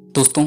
दोस्तों,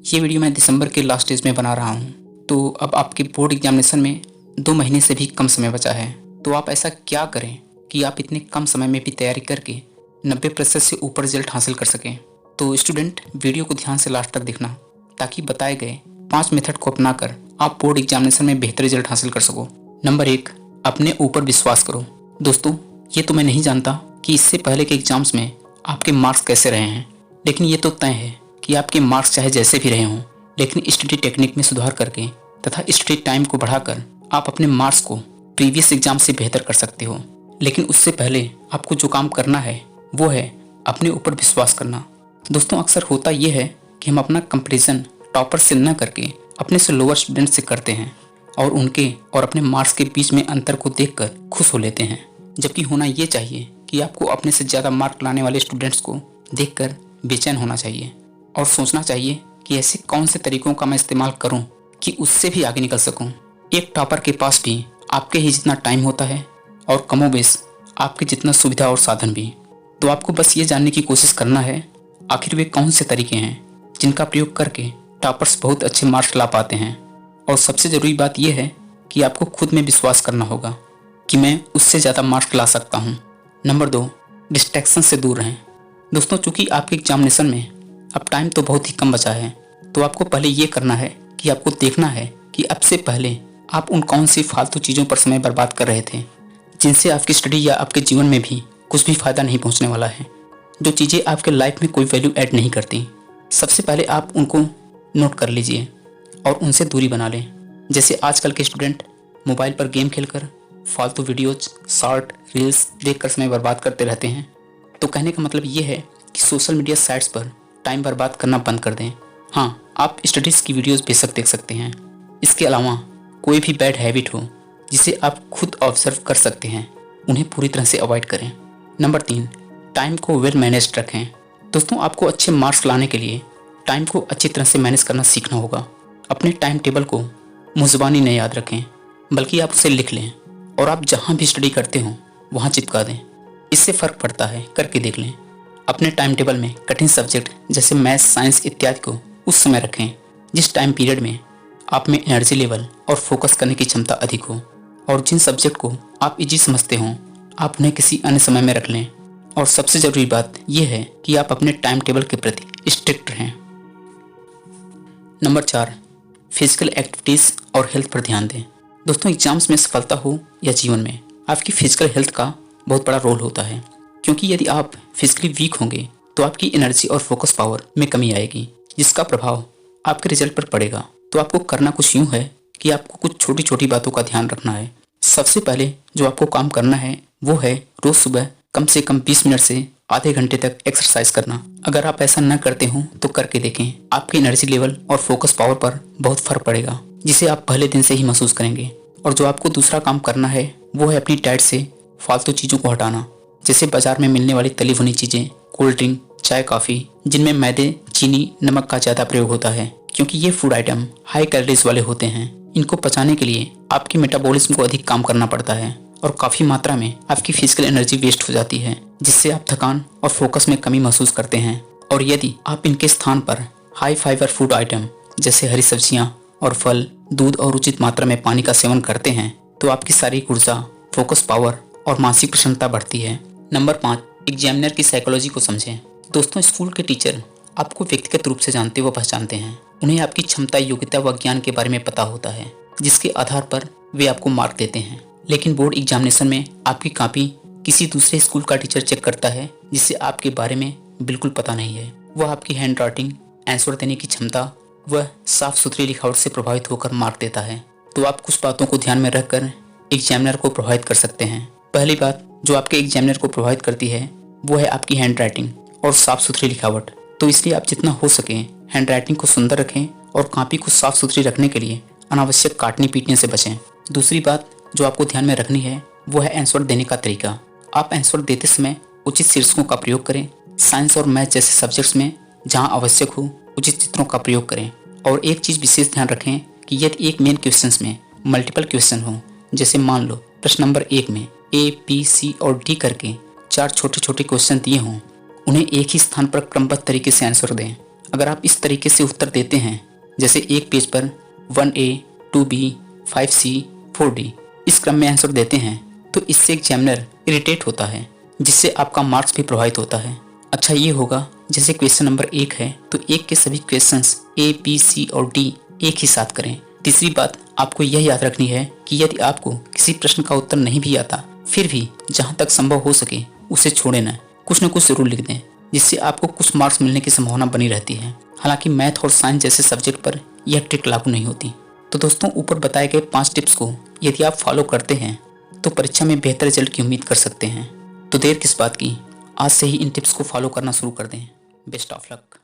ये वीडियो मैं दिसंबर के लास्ट डेज में बना रहा हूँ। तो अब आपके बोर्ड एग्जामिनेशन में 2 महीने से भी कम समय बचा है। तो आप ऐसा क्या करें कि आप इतने कम समय में भी तैयारी करके 90% से ऊपर रिजल्ट हासिल कर सकें। तो स्टूडेंट, वीडियो को ध्यान से लास्ट तक देखना ताकि बताए गए 5 मेथड को अपनाकर आप बोर्ड एग्जामिनेशन में बेहतर रिजल्ट हासिल कर सको। नंबर 1, अपने ऊपर विश्वास करो। दोस्तों, ये तो मैं नहीं जानता कि इससे पहले के एग्जाम्स में आपके मार्क्स कैसे रहे हैं, लेकिन ये तो तय है कि आपके मार्क्स चाहे जैसे भी रहे हों, लेकिन स्टडी टेक्निक में सुधार करके तथा स्टडी टाइम को बढ़ाकर आप अपने मार्क्स को प्रीवियस एग्जाम से बेहतर कर सकते हो। लेकिन उससे पहले आपको जो काम करना है वो है अपने ऊपर विश्वास करना। दोस्तों, अक्सर होता यह है कि हम अपना कंपैरिजन टॉपर से न करके अपने से लोअर स्टूडेंट से करते हैं और उनके और अपने मार्क्स के बीच में अंतर को देखकर खुश हो लेते हैं, जबकि होना ये चाहिए कि आपको अपने से ज़्यादा मार्क लाने वाले स्टूडेंट्स को देखकर बेचैन होना चाहिए और सोचना चाहिए कि ऐसे कौन से तरीकों का मैं इस्तेमाल करूं कि उससे भी आगे निकल सकूं। एक टॉपर के पास भी आपके ही जितना टाइम होता है और कमोबेश आपके जितना सुविधा और साधन भी। तो आपको बस ये जानने की कोशिश करना है आखिर वे कौन से तरीके हैं जिनका प्रयोग करके टॉपर्स बहुत अच्छे मार्क्स ला पाते हैं। और सबसे ज़रूरी बात यह है कि आपको खुद में विश्वास करना होगा कि मैं उससे ज़्यादा मार्क्स ला सकता हूँ। नंबर 2, डिस्ट्रैक्शन से दूर रहें। दोस्तों, चूँकि आपके एग्जामिनेशन में अब टाइम तो बहुत ही कम बचा है, तो आपको पहले ये करना है कि आपको देखना है कि अब से पहले आप उन कौन सी फालतू चीज़ों पर समय बर्बाद कर रहे थे जिनसे आपकी स्टडी या आपके जीवन में भी कुछ भी फ़ायदा नहीं पहुंचने वाला है, जो चीज़ें आपके लाइफ में कोई वैल्यू ऐड नहीं करती। सबसे पहले आप उनको नोट कर लीजिए और उनसे दूरी बना लें। जैसे आजकल के स्टूडेंट मोबाइल पर गेम खेलकर फालतू वीडियोज, शॉर्ट रील्स देखकर समय बर्बाद करते रहते हैं। तो कहने का मतलब ये है कि सोशल मीडिया साइट्स पर टाइम बर्बाद करना बंद कर दें। हाँ, आप स्टडीज़ की वीडियोस बेशक देख सकते हैं। इसके अलावा कोई भी बैड हैबिट हो जिसे आप खुद ऑब्जर्व कर सकते हैं, उन्हें पूरी तरह से अवॉइड करें। नंबर 3, टाइम को वेल मैनेज्ड रखें। दोस्तों, आपको अच्छे मार्क्स लाने के लिए टाइम को अच्छी तरह से मैनेज करना सीखना होगा। अपने टाइम टेबल को मुँह-ज़बानी नहीं याद रखें, बल्कि आप उसे लिख लें और आप जहाँ भी स्टडी करते हो वहाँ चिपका दें। इससे फ़र्क पड़ता है, करके देख लें। अपने टाइम टेबल में कठिन सब्जेक्ट जैसे मैथ्स, साइंस इत्यादि को उस समय रखें जिस टाइम पीरियड में आप में एनर्जी लेवल और फोकस करने की क्षमता अधिक हो, और जिन सब्जेक्ट को आप इजी समझते हों आप उन्हें किसी अन्य समय में रख लें। और सबसे ज़रूरी बात यह है कि आप अपने टाइम टेबल के प्रति स्ट्रिक्ट रहें। नंबर 4, फिजिकल एक्टिविटीज़ और हेल्थ पर ध्यान दें। दोस्तों, एग्जाम्स में सफलता हो या जीवन में आपकी फिजिकल हेल्थ का बहुत बड़ा रोल होता है, क्योंकि यदि आप फिजिकली वीक होंगे तो आपकी एनर्जी और फोकस पावर में कमी आएगी, जिसका प्रभाव आपके रिजल्ट पर पड़ेगा। तो आपको करना कुछ यूँ है कि आपको कुछ छोटी छोटी बातों का ध्यान रखना है। सबसे पहले जो आपको काम करना है वो है रोज़ सुबह कम से कम 20 मिनट से आधे घंटे तक एक्सरसाइज करना। अगर आप ऐसा न करते हो तो करके देखें, आपके एनर्जी लेवल और फोकस पावर पर बहुत फर्क पड़ेगा, जिसे आप पहले दिन से ही महसूस करेंगे। और जो आपको दूसरा काम करना है वो है अपनी डाइट से फालतू चीज़ों को हटाना, जैसे बाजार में मिलने वाली तली भुनी चीज़ें, कोल्ड ड्रिंक, चाय, कॉफ़ी, जिनमें मैदे, चीनी, नमक का ज़्यादा प्रयोग होता है, क्योंकि ये फूड आइटम हाई कैलोरीज वाले होते हैं। इनको पचाने के लिए आपकी मेटाबॉलिज्म को अधिक काम करना पड़ता है और काफ़ी मात्रा में आपकी फिजिकल एनर्जी वेस्ट हो जाती है, जिससे आप थकान और फोकस में कमी महसूस करते हैं। और यदि आप इनके स्थान पर हाई फाइबर फूड आइटम जैसे हरी सब्जियाँ और फल, दूध और उचित मात्रा में पानी का सेवन करते हैं तो आपकी शारीरिक ऊर्जा, फोकस पावर और मानसिक प्रसन्नता बढ़ती है। नंबर 5, एग्जामिनर की साइकोलॉजी को समझें। दोस्तों, स्कूल के टीचर आपको व्यक्तिगत रूप से जानते व पहचानते हैं। उन्हें आपकी क्षमता, योग्यता व ज्ञान के बारे में पता होता है, जिसके आधार पर वे आपको मार्क देते हैं। लेकिन बोर्ड एग्जामिनेशन में आपकी कॉपी किसी दूसरे स्कूल का टीचर चेक करता है, जिससे आपके बारे में बिल्कुल पता नहीं है। वह आपकी हैंड राइटिंग, आंसर देने की क्षमता व साफ सुथरी लिखावट से प्रभावित होकर मार्क देता है। तो आप कुछ बातों को ध्यान में रखकर एग्जामिनर को प्रभावित कर सकते हैं। पहली बात जो आपके एग्जामिनर को प्रभावित करती है वो है आपकी हैंड राइटिंग और साफ सुथरी लिखावट। तो इसलिए आप जितना हो सके हैंड राइटिंग को सुंदर रखें और कॉपी को साफ सुथरी रखने के लिए अनावश्यक काटने पीटने से बचें। दूसरी बात जो आपको ध्यान में रखनी है वो है आंसर देने का तरीका। आप आंसर देते समय उचित शीर्षकों का प्रयोग करें। साइंस और मैथ जैसे सब्जेक्ट्स में जहाँ आवश्यक हो उचित चित्रों का प्रयोग करें। और एक चीज़ विशेष ध्यान रखें कि यदि एक मेन क्वेश्चन में मल्टीपल क्वेश्चन हो, जैसे मान लो प्रश्न नंबर 1 में A, B, C और D करके 4 छोटे छोटे क्वेश्चन दिए हों, उन्हें एक ही स्थान पर क्रमबद्ध तरीके से आंसर दें। अगर आप इस तरीके से उत्तर देते हैं, जैसे एक पेज पर 1A, 2B, 5C, 4D इस क्रम में आंसर देते हैं, तो इससे एग्जामिनर इरिटेट होता है, जिससे आपका मार्क्स भी प्रभावित होता है। अच्छा ये होगा जैसे क्वेश्चन नंबर 1 है तो 1 के सभी क्वेश्चंस A, B, C और D एक ही साथ करें। तीसरी बात आपको यह याद रखनी है कि यदि आपको किसी प्रश्न का उत्तर नहीं भी आता, फिर भी जहाँ तक संभव हो सके उसे छोड़े न कुछ जरूर लिख दें, जिससे आपको कुछ मार्क्स मिलने की संभावना बनी रहती है। हालांकि मैथ और साइंस जैसे सब्जेक्ट पर यह ट्रिक लागू नहीं होती। तो दोस्तों, ऊपर बताए गए 5 टिप्स को यदि आप फॉलो करते हैं तो परीक्षा में बेहतर रिजल्ट की उम्मीद कर सकते हैं। तो देर किस बात की, आज से ही इन टिप्स को फॉलो करना शुरू कर दें। Best of luck.